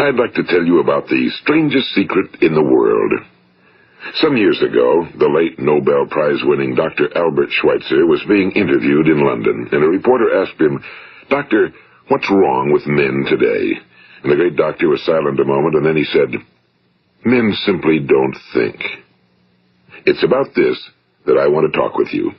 I'd like to tell you about the strangest secret in the world. Some years ago, the late Nobel Prize-winning Dr. Albert Schweitzer was being interviewed in London, and a reporter asked him, "Doctor, what's wrong with men today?" And the great doctor was silent a moment, and then he said, "Men simply don't think." It's about this that I want to talk with you.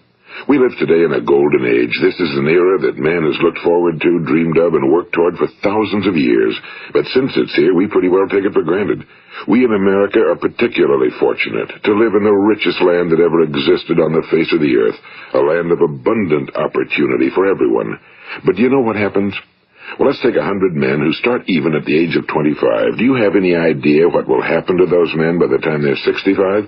We live today in a golden age. This is an era that man has looked forward to, dreamed of, and worked toward for thousands of years. But since it's here, we pretty well take it for granted. We in America are particularly fortunate to live in the richest land that ever existed on the face of the earth, a land of abundant opportunity for everyone. But do you know what happens? Well, let's take 100 men who start even at the age of 25. Do you have any idea what will happen to those men by the time they're 65?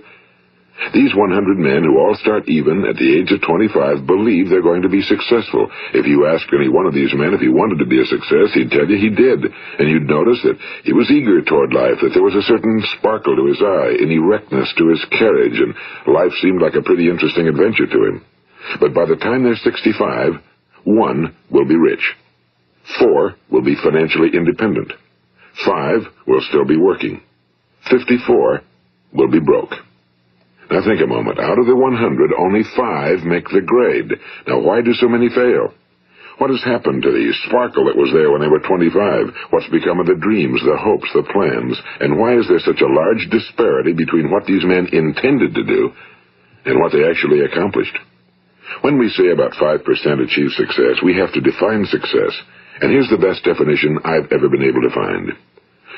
These 100 men who all start even at the age of 25 believe they're going to be successful. If you asked any one of these men if he wanted to be a success, he'd tell you he did. And you'd notice that he was eager toward life, that there was a certain sparkle to his eye, an erectness to his carriage, and life seemed like a pretty interesting adventure to him. But by the time they're 65, 1 will be rich. 4 will be financially independent. 5 will still be working. 54 will be broke. Now think a moment. Out of the 100, only 5 make the grade. Now why do so many fail? What has happened to the sparkle that was there when they were 25? What's become of the dreams, the hopes, the plans? And why is there such a large disparity between what these men intended to do and what they actually accomplished? When we say about 5% achieve success, we have to define success. And here's the best definition I've ever been able to find.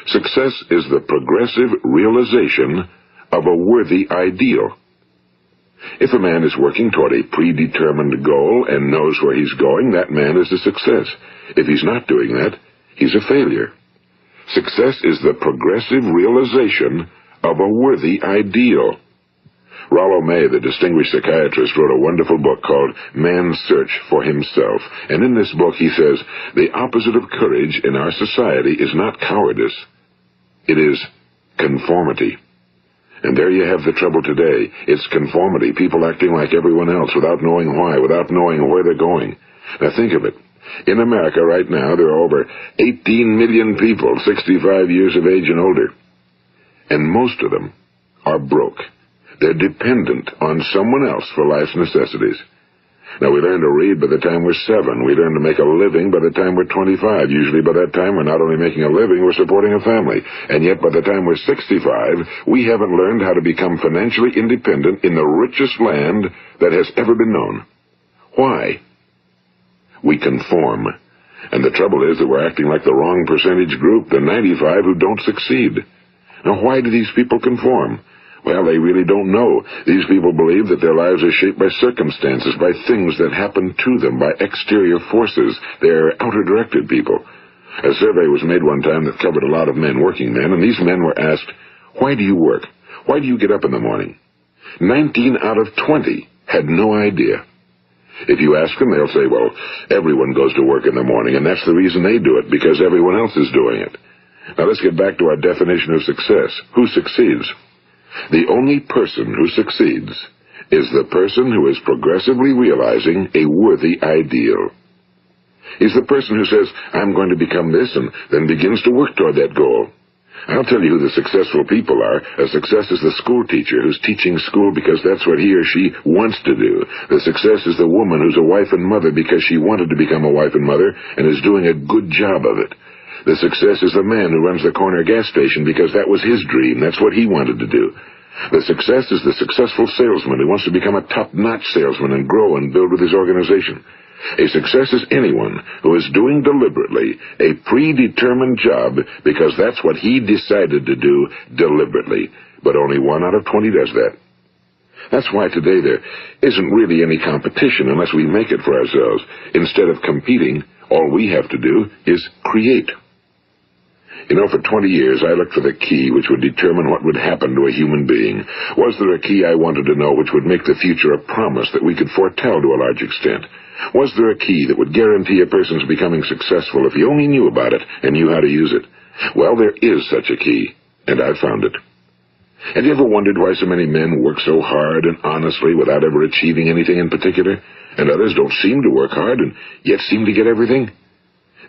Success is the progressive realization of a worthy ideal. If a man is working toward a predetermined goal and knows where he's going, that man is a success. If he's not doing that, he's a failure. Success is the progressive realization of a worthy ideal. Rollo May, the distinguished psychiatrist, wrote a wonderful book called Man's Search for Himself. And in this book he says, the opposite of courage in our society is not cowardice. It is conformity. And there you have the trouble today. It's conformity, people acting like everyone else without knowing why, without knowing where they're going. Now think of it. In America right now, there are over 18 million people 65 years of age and older. And most of them are broke. They're dependent on someone else for life's necessities. Now, we learn to read by the time we're 7. We learn to make a living by the time we're 25. Usually by that time, we're not only making a living, we're supporting a family. And yet, by the time we're 65, we haven't learned how to become financially independent in the richest land that has ever been known. Why? We conform. And the trouble is that we're acting like the wrong percentage group, the 95 who don't succeed. Now, why do these people conform? Well, they really don't know. These people believe that their lives are shaped by circumstances, by things that happen to them, by exterior forces. They're outer-directed people. A survey was made one time that covered a lot of men, working men, and these men were asked, "Why do you work? Why do you get up in the morning?" 19 out of 20 had no idea. If you ask them, they'll say, well, everyone goes to work in the morning, and that's the reason they do it, because everyone else is doing it. Now let's get back to our definition of success. Who succeeds? The only person who succeeds is the person who is progressively realizing a worthy ideal. He's the person who says, I'm going to become this, and then begins to work toward that goal. I'll tell you who the successful people are. A success is the school teacher who's teaching school because that's what he or she wants to do. The success is the woman who's a wife and mother because she wanted to become a wife and mother and is doing a good job of it. The success is the man who runs the corner gas station because that was his dream. That's what he wanted to do. The success is the successful salesman who wants to become a top-notch salesman and grow and build with his organization. A success is anyone who is doing deliberately a predetermined job because that's what he decided to do deliberately. But only 1 out of 20 does that. That's why today there isn't really any competition unless we make it for ourselves. Instead of competing, all we have to do is create. You know, for 20 years, I looked for the key which would determine what would happen to a human being. Was there a key I wanted to know which would make the future a promise that we could foretell to a large extent? Was there a key that would guarantee a person's becoming successful if he only knew about it and knew how to use it? Well, there is such a key, and I found it. Have you ever wondered why so many men work so hard and honestly without ever achieving anything in particular, and others don't seem to work hard and yet seem to get everything?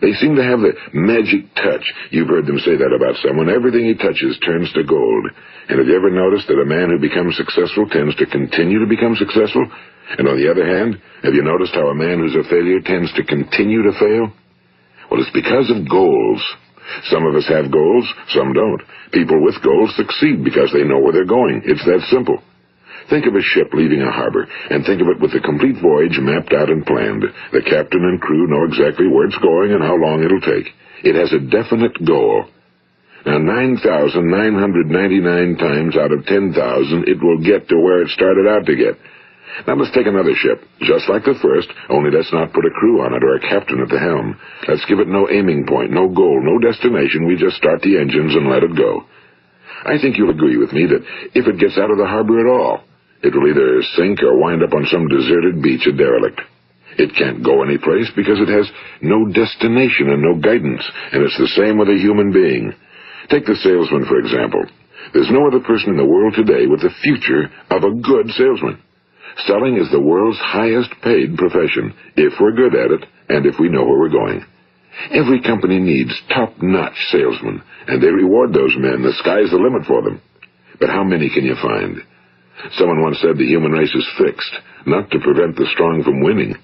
They seem to have the magic touch. You've heard them say that about someone. Everything he touches turns to gold. And have you ever noticed that a man who becomes successful tends to continue to become successful? And on the other hand, have you noticed how a man who's a failure tends to continue to fail? Well, it's because of goals. Some of us have goals, some don't. People with goals succeed because they know where they're going. It's that simple. Think of a ship leaving a harbor, and think of it with the complete voyage mapped out and planned. The captain and crew know exactly where it's going and how long it'll take. It has a definite goal. Now, 9,999 times out of 10,000, it will get to where it started out to get. Now let's take another ship, just like the first, only let's not put a crew on it or a captain at the helm. Let's give it no aiming point, no goal, no destination. We just start the engines and let it go. I think you'll agree with me that if it gets out of the harbor at all, it will either sink or wind up on some deserted beach, a derelict. It can't go anyplace because it has no destination and no guidance, and it's the same with a human being. Take the salesman, for example. There's no other person in the world today with the future of a good salesman. Selling is the world's highest paid profession, if we're good at it and if we know where we're going. Every company needs top-notch salesmen, and they reward those men. The sky's the limit for them. But how many can you find? Someone once said the human race is fixed, not to prevent the strong from winning,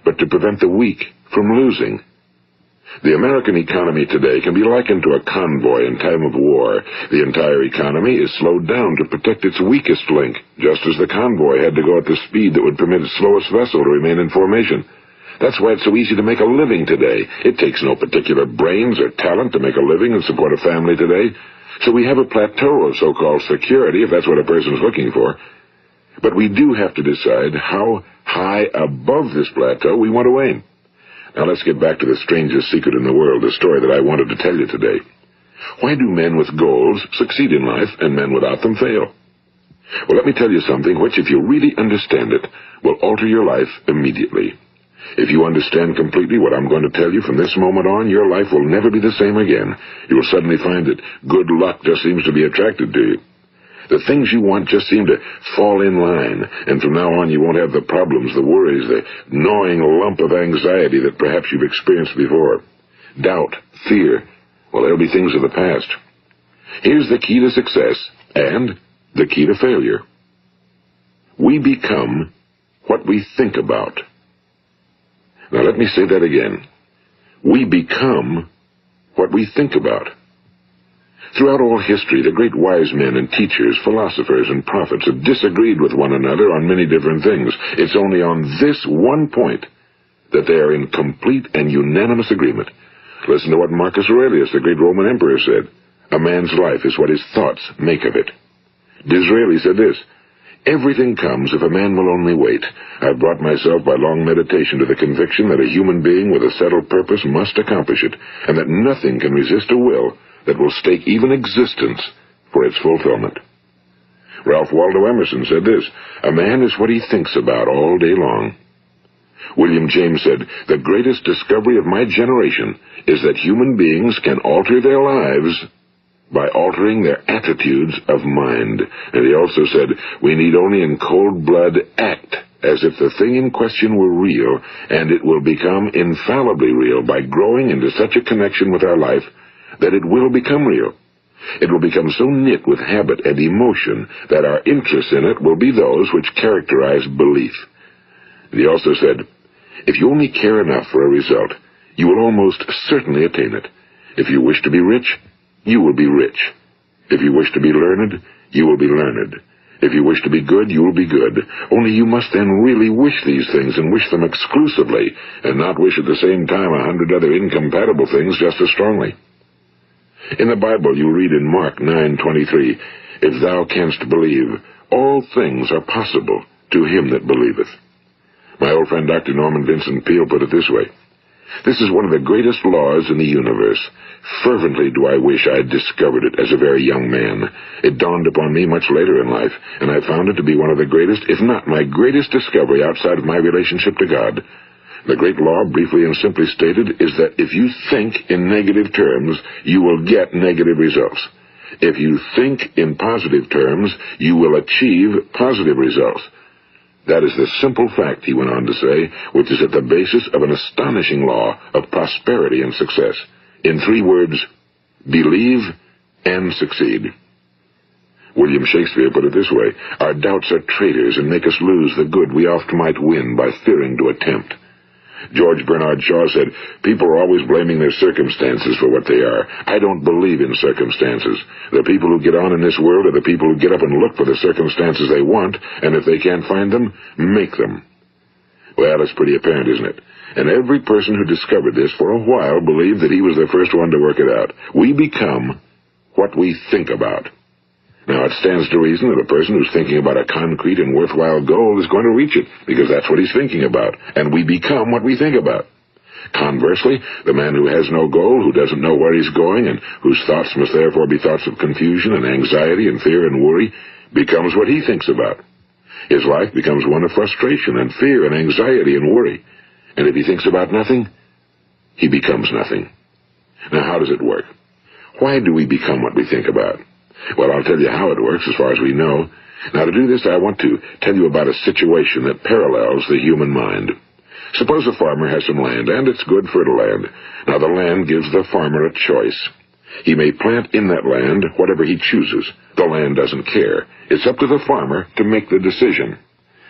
but to prevent the weak from losing. The American economy today can be likened to a convoy in time of war. The entire economy is slowed down to protect its weakest link, just as the convoy had to go at the speed that would permit its slowest vessel to remain in formation. That's why it's so easy to make a living today. It takes no particular brains or talent to make a living and support a family today. So we have a plateau of so-called security, if that's what a person's looking for. But we do have to decide how high above this plateau we want to aim. Now let's get back to the strangest secret in the world, the story that I wanted to tell you today. Why do men with goals succeed in life and men without them fail? Well, let me tell you something which, if you really understand it, will alter your life immediately. If you understand completely what I'm going to tell you from this moment on, your life will never be the same again. You will suddenly find that good luck just seems to be attracted to you. The things you want just seem to fall in line, and from now on you won't have the problems, the worries, the gnawing lump of anxiety that perhaps you've experienced before. Doubt, fear, well, they'll be things of the past. Here's the key to success and the key to failure. We become what we think about. Now let me say that again. We become what we think about. Throughout all history, the great wise men and teachers, philosophers and prophets have disagreed with one another on many different things. It's only on this one point that they are in complete and unanimous agreement. Listen to what Marcus Aurelius, the great Roman emperor, said. A man's life is what his thoughts make of it. Disraeli said this. Everything comes if a man will only wait. I've brought myself by long meditation to the conviction that a human being with a settled purpose must accomplish it, and that nothing can resist a will that will stake even existence for its fulfillment. Ralph Waldo Emerson said this, a man is what he thinks about all day long. William James said, the greatest discovery of my generation is that human beings can alter their lives by altering their attitudes of mind. And he also said, we need only in cold blood act as if the thing in question were real, and it will become infallibly real by growing into such a connection with our life that it will become real. It will become so knit with habit and emotion that our interest in it will be those which characterize belief. And he also said, if you only care enough for a result, you will almost certainly attain it. If you wish to be rich, you will be rich. If you wish to be learned, you will be learned. If you wish to be good, you will be good. Only you must then really wish these things and wish them exclusively, and not wish at the same time 100 other incompatible things just as strongly. In the Bible you read in Mark 9:23, if thou canst believe, all things are possible to him that believeth. My old friend Dr. Norman Vincent Peale put it this way, this is one of the greatest laws in the universe. Fervently do I wish I had discovered it as a very young man. It dawned upon me much later in life, and I found it to be one of the greatest, if not my greatest discovery outside of my relationship to God. The great law, briefly and simply stated, is that if you think in negative terms, you will get negative results. If you think in positive terms, you will achieve positive results. That is the simple fact, he went on to say, which is at the basis of an astonishing law of prosperity and success. In 3 words, believe and succeed. William Shakespeare put it this way: our doubts are traitors and make us lose the good we oft might win by fearing to attempt. George Bernard Shaw said, people are always blaming their circumstances for what they are. I don't believe in circumstances. The people who get on in this world are the people who get up and look for the circumstances they want, and if they can't find them, make them. Well, it's pretty apparent, isn't it? And every person who discovered this for a while believed that he was the first one to work it out. We become what we think about. Now, it stands to reason that a person who's thinking about a concrete and worthwhile goal is going to reach it, because that's what he's thinking about, and we become what we think about. Conversely, the man who has no goal, who doesn't know where he's going, and whose thoughts must therefore be thoughts of confusion and anxiety and fear and worry, becomes what he thinks about. His life becomes one of frustration and fear and anxiety and worry. And if he thinks about nothing, he becomes nothing. Now, how does it work? Why do we become what we think about? Well, I'll tell you how it works as far as we know. Now, to do this, I want to tell you about a situation that parallels the human mind. Suppose a farmer has some land, and it's good fertile land. Now, the land gives the farmer a choice. He may plant in that land whatever he chooses. The land doesn't care. It's up to the farmer to make the decision.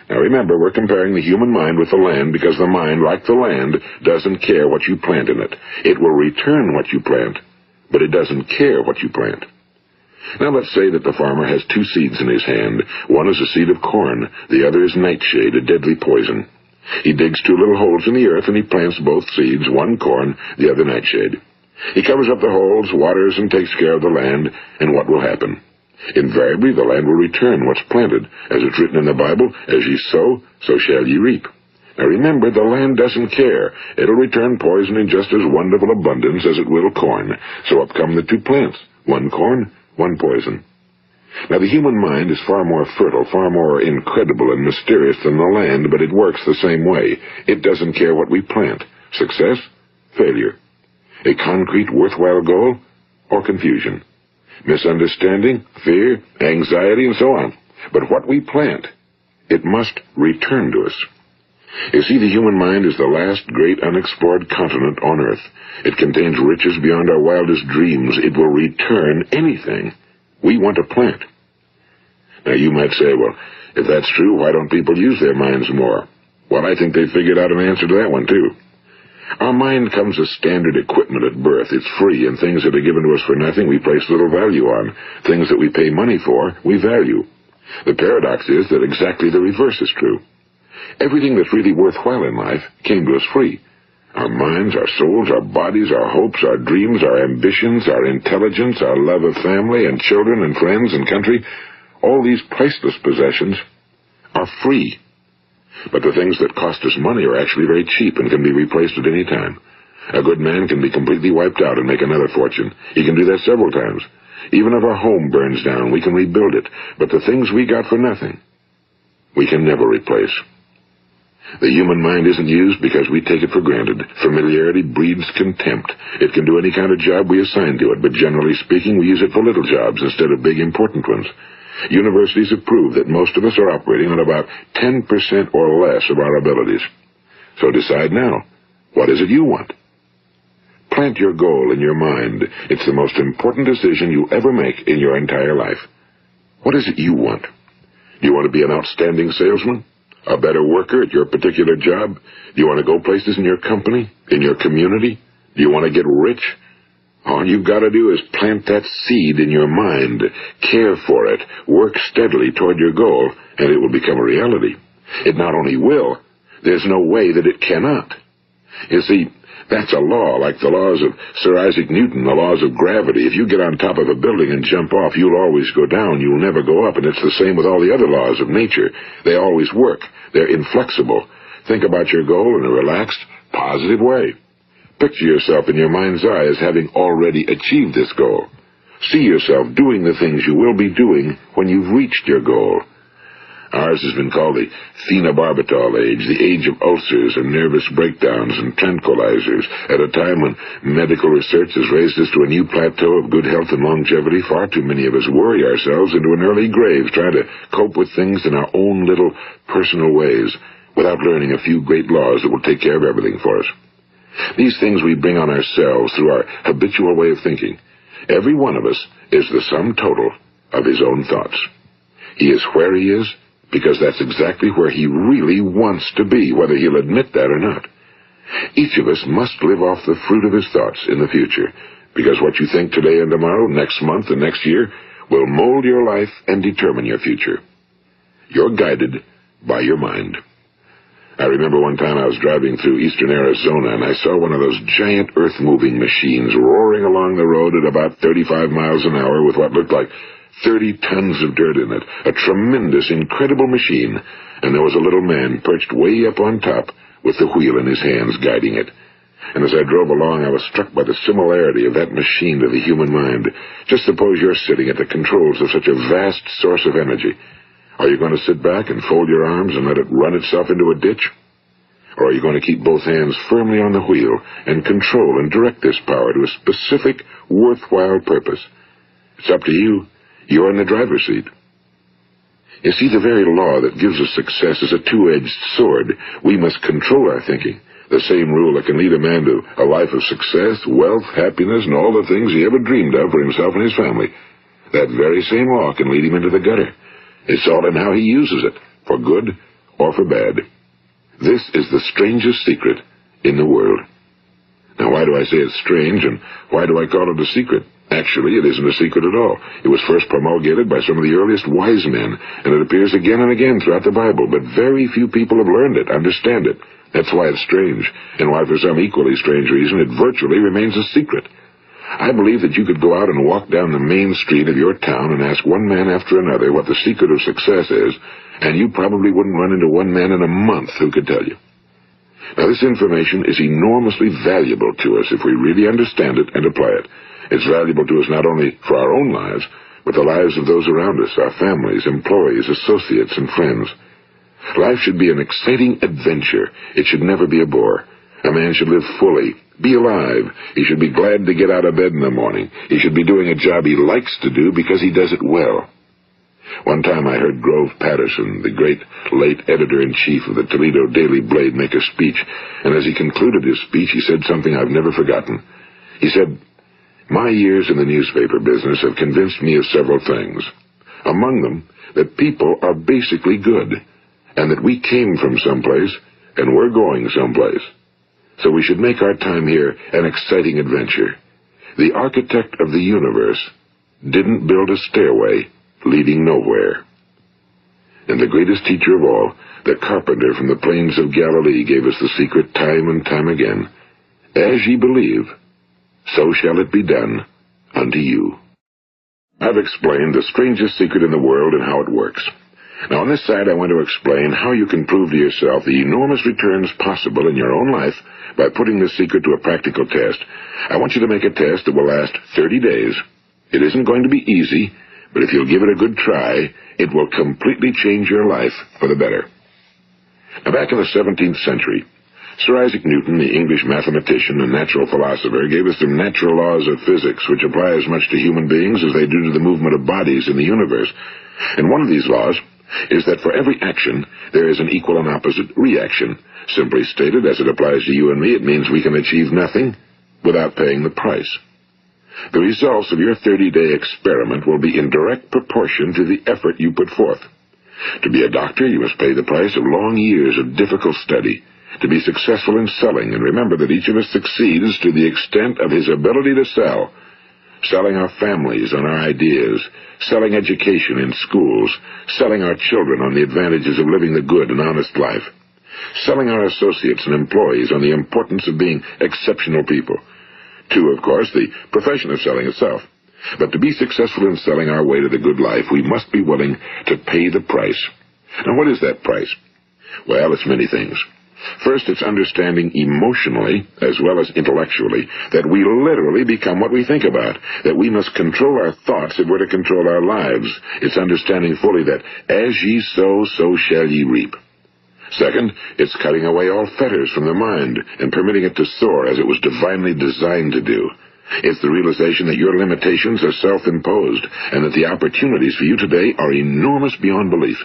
Now, remember, we're comparing the human mind with the land because the mind, like the land, doesn't care what you plant in it. It will return what you plant, but it doesn't care what you plant. Now let's say that the farmer has 2 seeds in his hand. One is a seed of corn, the other is nightshade, a deadly poison. He digs 2 little holes in the earth and he plants both seeds, one corn, the other nightshade. He covers up the holes, waters, and takes care of the land, and what will happen? Invariably the land will return what's planted. As it's written in the Bible, as ye sow, so shall ye reap. Now remember, the land doesn't care. It'll return poison in just as wonderful abundance as it will corn. So up come the 2 plants, one corn, one poison. Now, the human mind is far more fertile, far more incredible and mysterious than the land, but it works the same way. It doesn't care what we plant. Success, failure. A concrete, worthwhile goal, or confusion. Misunderstanding, fear, anxiety, and so on. But what we plant, it must return to us. You see, the human mind is the last great unexplored continent on Earth. It contains riches beyond our wildest dreams. It will return anything we want to plant. Now, you might say, well, if that's true, why don't people use their minds more? Well, I think they figured out an answer to that one, too. Our mind comes as standard equipment at birth. It's free, and things that are given to us for nothing we place little value on. Things that we pay money for, we value. The paradox is that exactly the reverse is true. Everything that's really worthwhile in life came to us free. Our minds, our souls, our bodies, our hopes, our dreams, our ambitions, our intelligence, our love of family and children and friends and country, all these priceless possessions are free. But the things that cost us money are actually very cheap and can be replaced at any time. A good man can be completely wiped out and make another fortune. He can do that several times. Even if our home burns down, we can rebuild it. But the things we got for nothing, we can never replace. The human mind isn't used because we take it for granted. Familiarity breeds contempt. It can do any kind of job we assign to it, but generally speaking, we use it for little jobs instead of big, important ones. Universities have proved that most of us are operating on about 10% or less of our abilities. So decide now, what is it you want? Plant your goal in your mind. It's the most important decision you'll ever make in your entire life. What is it you want? Do you want to be an outstanding salesman? A better worker at your particular job? Do you want to go places in your company? In your community? Do you want to get rich? All you've got to do is plant that seed in your mind, care for it, work steadily toward your goal, and it will become a reality. It not only will, there's no way that it cannot. You see, that's a law, like the laws of Sir Isaac Newton, the laws of gravity. If you get on top of a building and jump off, you'll always go down. You'll never go up, and it's the same with all the other laws of nature. They always work. They're inflexible. Think about your goal in a relaxed, positive way. Picture yourself in your mind's eye as having already achieved this goal. See yourself doing the things you will be doing when you've reached your goal. Ours has been called the phenobarbital age, the age of ulcers and nervous breakdowns and tranquilizers. At a time when medical research has raised us to a new plateau of good health and longevity, far too many of us worry ourselves into an early grave trying to cope with things in our own little personal ways without learning a few great laws that will take care of everything for us. These things we bring on ourselves through our habitual way of thinking. Every one of us is the sum total of his own thoughts. He is where he is because that's exactly where he really wants to be, whether he'll admit that or not. Each of us must live off the fruit of his thoughts in the future, because what you think today and tomorrow, next month and next year, will mold your life and determine your future. You're guided by your mind. I remember one time I was driving through eastern Arizona, and I saw one of those giant earth-moving machines roaring along the road at about 35 miles an hour with what looked like 30 tons of dirt in it. A tremendous, incredible machine, and there was a little man perched way up on top with the wheel in his hands guiding it. And as I drove along, I was struck by the similarity of that machine to the human mind. Just suppose you're sitting at the controls of such a vast source of energy. Are you going to sit back and fold your arms and let it run itself into a ditch? Or are you going to keep both hands firmly on the wheel and control and direct this power to a specific, worthwhile purpose? It's up to you. You're in the driver's seat. You see, the very law that gives us success is a two-edged sword. We must control our thinking. The same rule that can lead a man to a life of success, wealth, happiness, and all the things he ever dreamed of for himself and his family. That very same law can lead him into the gutter. It's all in how he uses it, for good or for bad. This is the strangest secret in the world. Now, why do I say it's strange, and why do I call it a secret? Actually, it isn't a secret at all. It was first promulgated by some of the earliest wise men, and it appears again and again throughout the Bible, but very few people have learned it, understand it. That's why it's strange, and why for some equally strange reason it virtually remains a secret. I believe that you could go out and walk down the main street of your town and ask one man after another what the secret of success is, and you probably wouldn't run into one man in a month who could tell you. Now, this information is enormously valuable to us if we really understand it and apply it. It's valuable to us not only for our own lives, but the lives of those around us, our families, employees, associates, and friends. Life should be an exciting adventure. It should never be a bore. A man should live fully, be alive. He should be glad to get out of bed in the morning. He should be doing a job he likes to do because he does it well. One time I heard Grove Patterson, the great late editor-in-chief of the Toledo Daily Blade, make a speech, and as he concluded his speech, he said something I've never forgotten. He said, "My years in the newspaper business have convinced me of several things. Among them, that people are basically good, and that we came from someplace, and we're going someplace. So we should make our time here an exciting adventure. The architect of the universe didn't build a stairway leading nowhere." And the greatest teacher of all, the carpenter from the plains of Galilee, gave us the secret time and time again. As ye believe, so shall it be done unto you. I've explained the strangest secret in the world and how it works. Now, on this side, I want to explain how you can prove to yourself the enormous returns possible in your own life by putting this secret to a practical test. I want you to make a test that will last 30 days. It isn't going to be easy, but if you'll give it a good try, it will completely change your life for the better. Now, back in the 17th century, Sir Isaac Newton, the English mathematician and natural philosopher, gave us some natural laws of physics which apply as much to human beings as they do to the movement of bodies in the universe. And one of these laws is that for every action, there is an equal and opposite reaction. Simply stated, as it applies to you and me, it means we can achieve nothing without paying the price. The results of your 30-day experiment will be in direct proportion to the effort you put forth. To be a doctor, you must pay the price of long years of difficult study. To be successful in selling, and remember that each of us succeeds to the extent of his ability to sell. Selling our families on our ideas, selling education in schools, selling our children on the advantages of living the good and honest life, selling our associates and employees on the importance of being exceptional people. To, of course, the profession of selling itself. But to be successful in selling our way to the good life, we must be willing to pay the price. Now, what is that price? Well, it's many things. First, it's understanding emotionally, as well as intellectually, that we literally become what we think about, that we must control our thoughts if we're to control our lives. It's understanding fully that as ye sow, so shall ye reap. Second, it's cutting away all fetters from the mind and permitting it to soar as it was divinely designed to do. It's the realization that your limitations are self-imposed and that the opportunities for you today are enormous beyond belief.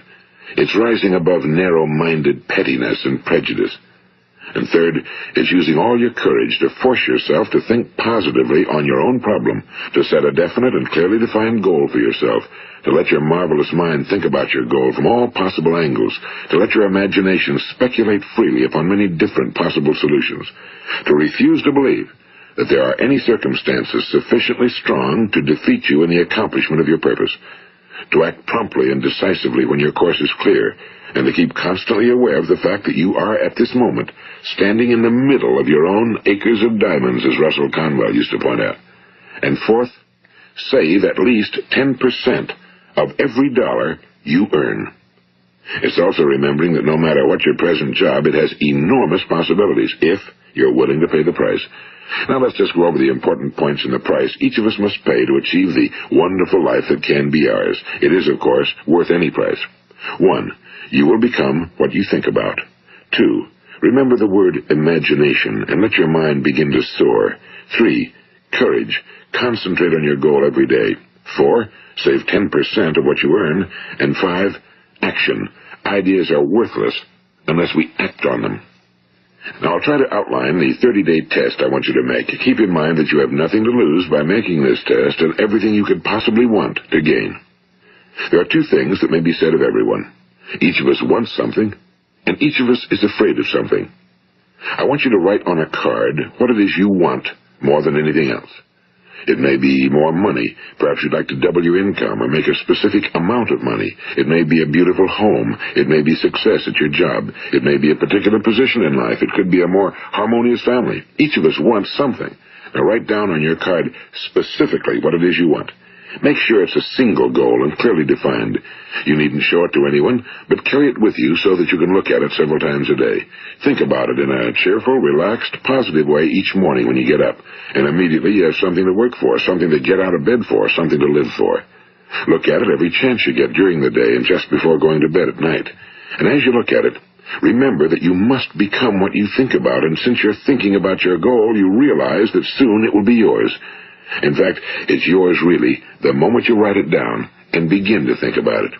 It's rising above narrow-minded pettiness and prejudice. And third, it's using all your courage to force yourself to think positively on your own problem, to set a definite and clearly defined goal for yourself, to let your marvelous mind think about your goal from all possible angles, to let your imagination speculate freely upon many different possible solutions, to refuse to believe that there are any circumstances sufficiently strong to defeat you in the accomplishment of your purpose, to act promptly and decisively when your course is clear, and to keep constantly aware of the fact that you are, at this moment, standing in the middle of your own acres of diamonds, as Russell Conwell used to point out. And fourth, save at least 10% of every dollar you earn. It's also remembering that no matter what your present job, it has enormous possibilities, if you're willing to pay the price. Now let's just go over the important points in the price each of us must pay to achieve the wonderful life that can be ours. It is, of course, worth any price. 1. You will become what you think about. 2. Remember the word imagination and let your mind begin to soar. 3. Courage. Concentrate on your goal every day. 4. Save 10% of what you earn. And 5. Action. Ideas are worthless unless we act on them. Now, I'll try to outline the 30-day test I want you to make. Keep in mind that you have nothing to lose by making this test and everything you could possibly want to gain. There are 2 things that may be said of everyone. Each of us wants something, and each of us is afraid of something. I want you to write on a card what it is you want more than anything else. It may be more money. Perhaps you'd like to double your income or make a specific amount of money. It may be a beautiful home. It may be success at your job. It may be a particular position in life. It could be a more harmonious family. Each of us wants something. Now write down on your card specifically what it is you want. Make sure it's a single goal and clearly defined. You needn't show it to anyone, but carry it with you so that you can look at it several times a day. Think about it in a cheerful, relaxed, positive way each morning when you get up, and immediately you have something to work for, something to get out of bed for, something to live for. Look at it every chance you get during the day and just before going to bed at night. And as you look at it, remember that you must become what you think about, and since you're thinking about your goal, you realize that soon it will be yours. In fact, it's yours really the moment you write it down and begin to think about it.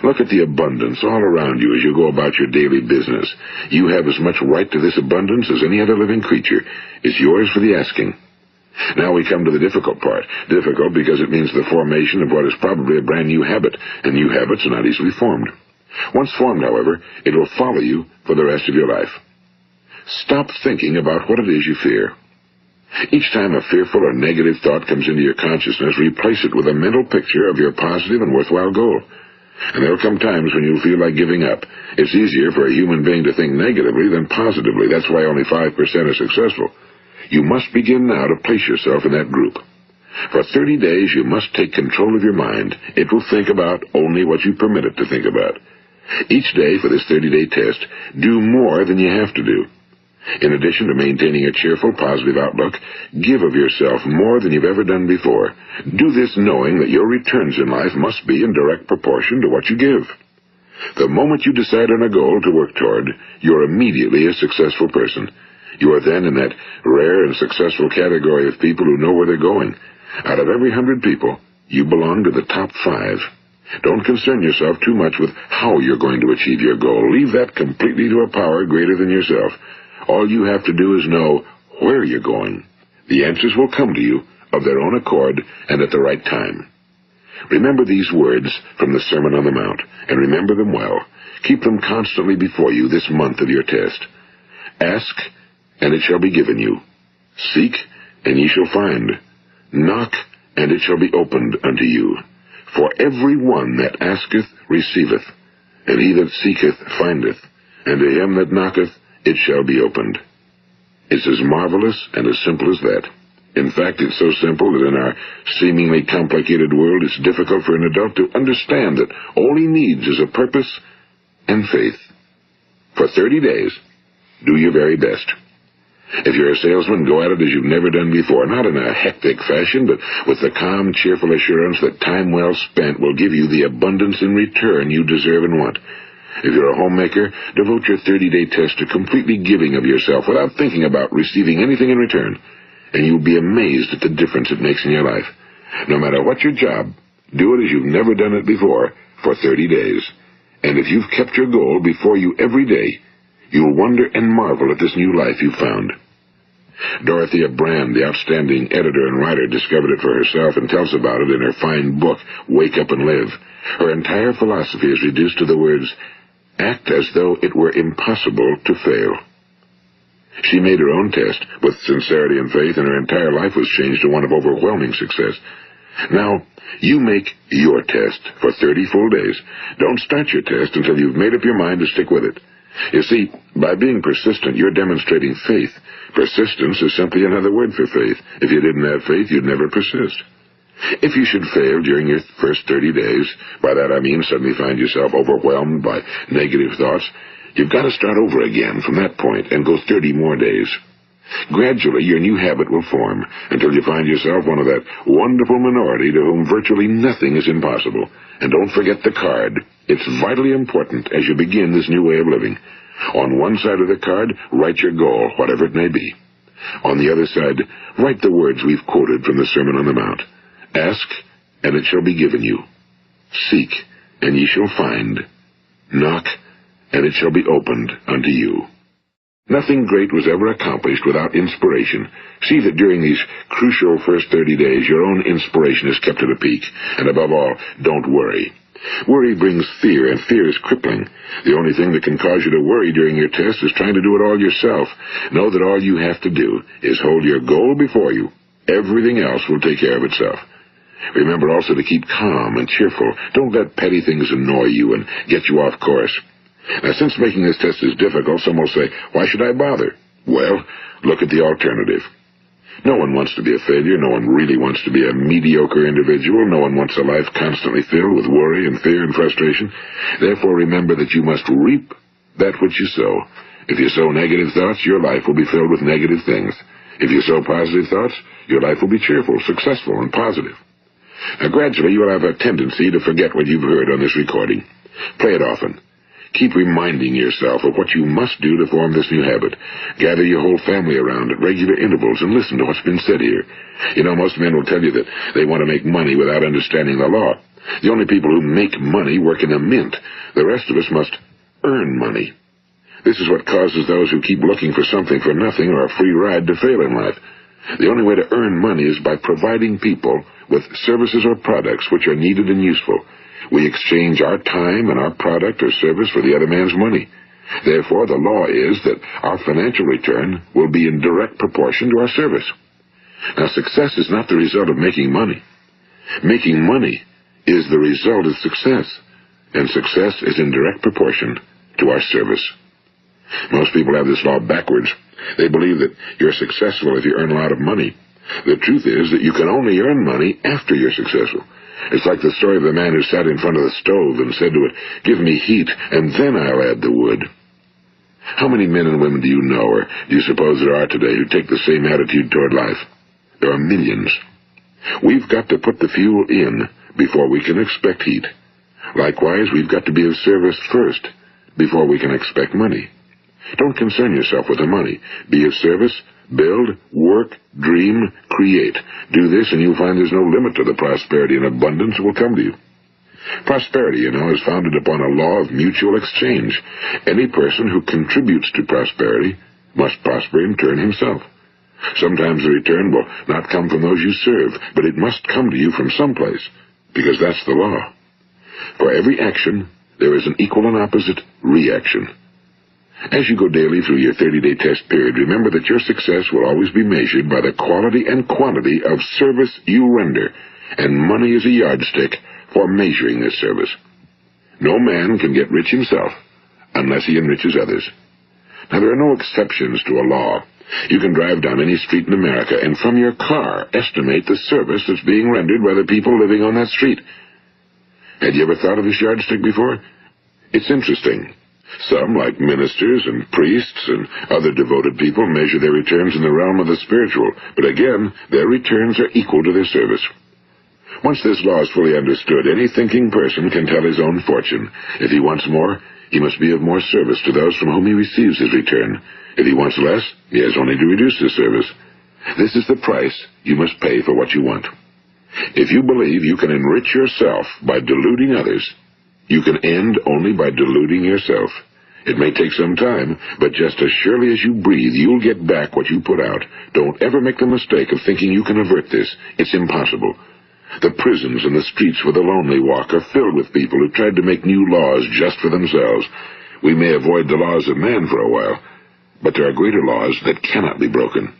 Look at the abundance all around you as you go about your daily business. You have as much right to this abundance as any other living creature. It's yours for the asking. Now we come to the difficult part. Difficult because it means the formation of what is probably a brand new habit, and new habits are not easily formed. Once formed, however, it will follow you for the rest of your life. Stop thinking about what it is you fear. Each time a fearful or negative thought comes into your consciousness, replace it with a mental picture of your positive and worthwhile goal. And there will come times when you'll feel like giving up. It's easier for a human being to think negatively than positively. That's why only 5% are successful. You must begin now to place yourself in that group. For 30 days, you must take control of your mind. It will think about only what you permit it to think about. Each day for this 30-day test, do more than you have to do. In addition to maintaining a cheerful, positive outlook, give of yourself more than you've ever done before. Do this knowing that your returns in life must be in direct proportion to what you give. The moment you decide on a goal to work toward, you're immediately a successful person. You are then in that rare and successful category of people who know where they're going. Out of every 100 people, you belong to the top 5. Don't concern yourself too much with how you're going to achieve your goal. Leave that completely to a power greater than yourself. All you have to do is know where you're going. The answers will come to you of their own accord and at the right time. Remember these words from the Sermon on the Mount, and remember them well. Keep them constantly before you this month of your test. Ask, and it shall be given you. Seek, and ye shall find. Knock, and it shall be opened unto you. For every one that asketh receiveth, and he that seeketh findeth, and to him that knocketh it shall be opened. It's as marvelous and as simple as that. In fact, it's so simple that in our seemingly complicated world, it's difficult for an adult to understand that all he needs is a purpose and faith. For 30 days, Do your very best. If you're a salesman, go at it as you've never done before, not in a hectic fashion, but with the calm, cheerful assurance that time well spent will give you the abundance in return you deserve and want. If you're a homemaker, devote your 30-day test to completely giving of yourself without thinking about receiving anything in return, and you'll be amazed at the difference it makes in your life. No matter what your job, do it as you've never done it before for 30 days. And if you've kept your goal before you every day, you'll wonder and marvel at this new life you've found. Dorothea Brand, the outstanding editor and writer, discovered it for herself and tells about it in her fine book, Wake Up and Live. Her entire philosophy is reduced to the words, act as though it were impossible to fail. She made her own test with sincerity and faith, and her entire life was changed to one of overwhelming success. Now, you make your test for 30 full days. Don't start your test until you've made up your mind to stick with it. You see, by being persistent, you're demonstrating faith. Persistence is simply another word for faith. If you didn't have faith, you'd never persist. If you should fail during your first 30 days, by that I mean suddenly find yourself overwhelmed by negative thoughts, you've got to start over again from that point and go 30 more days. Gradually, your new habit will form until you find yourself one of that wonderful minority to whom virtually nothing is impossible. And don't forget the card. It's vitally important as you begin this new way of living. On one side of the card, write your goal, whatever it may be. On the other side, write the words we've quoted from the Sermon on the Mount. Ask, and it shall be given you. Seek, and ye shall find. Knock, and it shall be opened unto you. Nothing great was ever accomplished without inspiration. See that during these crucial first 30 days, your own inspiration is kept at a peak. And above all, don't worry. Worry brings fear, and fear is crippling. The only thing that can cause you to worry during your test is trying to do it all yourself. Know that all you have to do is hold your goal before you. Everything else will take care of itself. Remember also to keep calm and cheerful. Don't let petty things annoy you and get you off course. Now, since making this test is difficult, some will say, why should I bother? Well, look at the alternative. No one wants to be a failure. No one really wants to be a mediocre individual. No one wants a life constantly filled with worry and fear and frustration. Therefore, remember that you must reap that which you sow. If you sow negative thoughts, your life will be filled with negative things. If you sow positive thoughts, your life will be cheerful, successful, and positive. Now, gradually, you will have a tendency to forget what you've heard on this recording. Play it often. Keep reminding yourself of what you must do to form this new habit. Gather your whole family around at regular intervals and listen to what's been said here. You know, most men will tell you that they want to make money without understanding the law. The only people who make money work in a mint. The rest of us must earn money. This is what causes those who keep looking for something for nothing or a free ride to fail in life. The only way to earn money is by providing people with services or products which are needed and useful. We exchange our time and our product or service for the other man's money. Therefore, the law is that our financial return will be in direct proportion to our service. Now, success is not the result of making money. Making money is the result of success, and success is in direct proportion to our service. Most people have this law backwards. They believe that you're successful if you earn a lot of money. The truth is that you can only earn money after you're successful. It's like the story of the man who sat in front of the stove and said to it, give me heat, and then I'll add the wood. How many men and women do you know, or do you suppose there are today, who take the same attitude toward life? There are millions. We've got to put the fuel in before we can expect heat. Likewise, we've got to be of service first before we can expect money. Don't concern yourself with the money. Be of service. Build, work, dream, create. Do this, and you'll find there's no limit to the prosperity and abundance that will come to you. Prosperity, you know, is founded upon a law of mutual exchange. Any person who contributes to prosperity must prosper in turn himself. Sometimes the return will not come from those you serve, but it must come to you from someplace, because that's the law. For every action, there is an equal and opposite reaction. As you go daily through your 30-day test period, remember that your success will always be measured by the quality and quantity of service you render, and money is a yardstick for measuring this service. No man can get rich himself unless he enriches others. Now, there are no exceptions to a law. You can drive down any street in America and from your car estimate the service that's being rendered by the people living on that street. Had you ever thought of this yardstick before? It's interesting. Some, like ministers and priests and other devoted people, measure their returns in the realm of the spiritual, but again, their returns are equal to their service. Once this law is fully understood, any thinking person can tell his own fortune. If he wants more, he must be of more service to those from whom he receives his return. If he wants less, he has only to reduce his service. This is the price you must pay for what you want. If you believe you can enrich yourself by deluding others, you can end only by deluding yourself. It may take some time, but just as surely as you breathe, you'll get back what you put out. Don't ever make the mistake of thinking you can avert this. It's impossible. The prisons and the streets where the lonely walk are filled with people who tried to make new laws just for themselves. We may avoid the laws of man for a while, but there are greater laws that cannot be broken.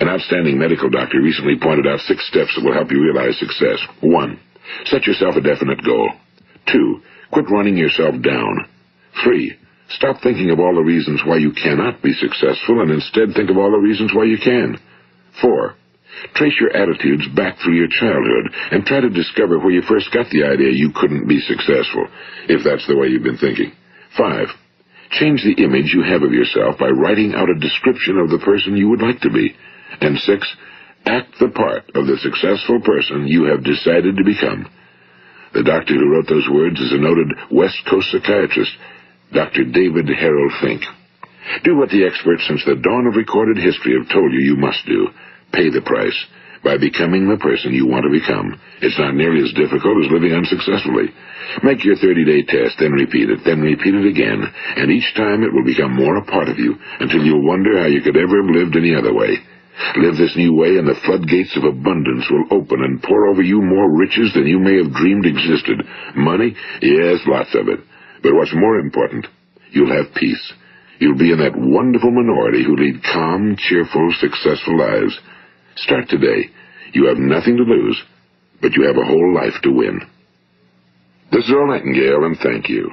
An outstanding medical doctor recently pointed out 6 steps that will help you realize success. 1. Set yourself a definite goal. 2. Quit running yourself down. 3. Stop thinking of all the reasons why you cannot be successful and instead think of all the reasons why you can. 4. Trace your attitudes back through your childhood and try to discover where you first got the idea you couldn't be successful, if that's the way you've been thinking. 5. Change the image you have of yourself by writing out a description of the person you would like to be. And 6. Act the part of the successful person you have decided to become. The doctor who wrote those words is a noted West Coast psychiatrist, Dr. David Harold Fink. Do what the experts since the dawn of recorded history have told you you must do. Pay the price by becoming the person you want to become. It's not nearly as difficult as living unsuccessfully. Make your 30-day test, then repeat it again, and each time it will become more a part of you until you'll wonder how you could ever have lived any other way. Live this new way and the floodgates of abundance will open and pour over you more riches than you may have dreamed existed. Money? Yes, lots of it. But what's more important, you'll have peace. You'll be in that wonderful minority who lead calm, cheerful, successful lives. Start today. You have nothing to lose, but you have a whole life to win. This is Earl Nightingale, and thank you.